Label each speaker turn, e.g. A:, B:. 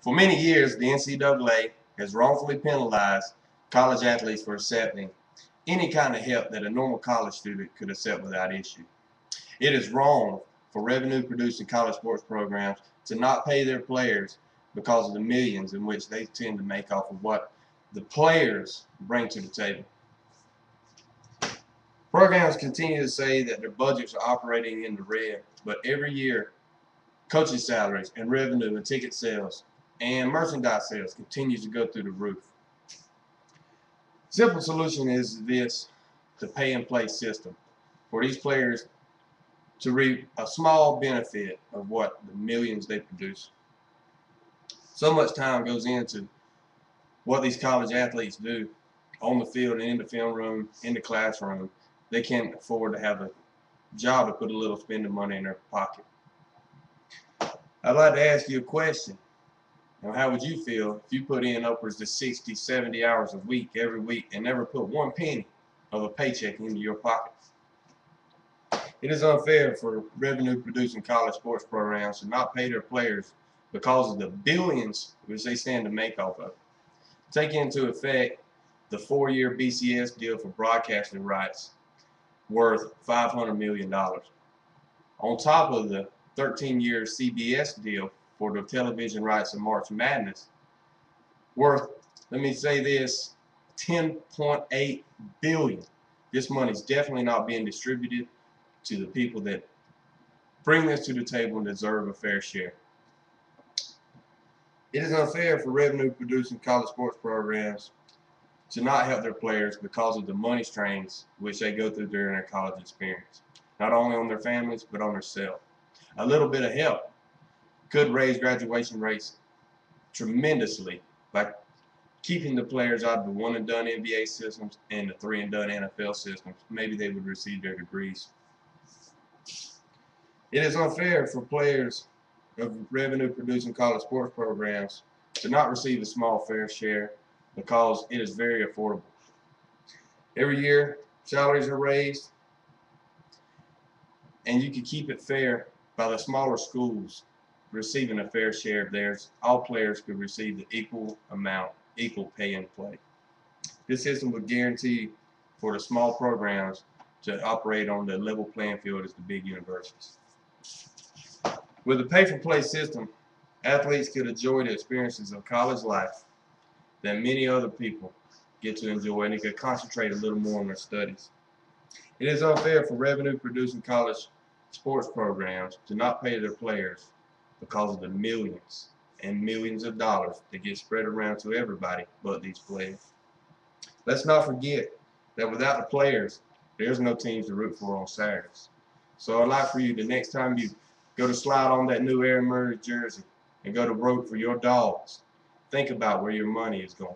A: For many years, the NCAA has wrongfully penalized college athletes for accepting any kind of help that a normal college student could accept without issue. It is wrong for revenue-producing college sports programs to not pay their players because of the millions in which they tend to make off of what the players bring to the table. Programs continue to say that their budgets are operating in the red, but every year, coaching salaries and revenue and ticket sales and merchandise sales continues to go through the roof. Simple solution is this: the pay and play system for these players to reap a small benefit of what the millions they produce. So much time goes into what these college athletes do on the field and in the film room, in the classroom. They can't afford to have a job to put a little spending money in their pocket. I'd like to ask you a question. Now, how would you feel if you put in upwards to 60, 70 hours a week every week and never put one penny of a paycheck into your pocket? It is unfair for revenue-producing college sports programs to not pay their players because of the billions which they stand to make off of it. Take into effect the 4-year BCS deal for broadcasting rights worth $500 million. On top of the 13-year CBS deal for the television rights of March Madness, worth, let me say this, $10.8 billion. This money is definitely not being distributed to the people that bring this to the table and deserve a fair share. It is unfair for revenue-producing college sports programs to not help their players because of the money strains which they go through during their college experience, not only on their families but on themselves. A little bit of help could raise graduation rates tremendously by keeping the players out of the one-and-done NBA systems and the three-and-done NFL systems. Maybe they would receive their degrees. It is unfair for players of revenue-producing college sports programs to not receive a small fair share because it is very affordable. Every year, salaries are raised, and you can keep it fair by the smaller schools receiving a fair share of theirs. All players could receive the equal amount, equal pay and play. This system would guarantee for the small programs to operate on the level playing field as the big universities. With a pay-for-play system, athletes could enjoy the experiences of college life that many other people get to enjoy, and they could concentrate a little more on their studies. It is unfair for revenue-producing college sports programs to not pay their players because of the millions and millions of dollars that get spread around to everybody but these players. Let's not forget that without the players, there's no teams to root for on Saturdays. So I'd like for you, the next time you go to slide on that new Aaron Murray jersey and go to root for your Dogs, think about where your money is going.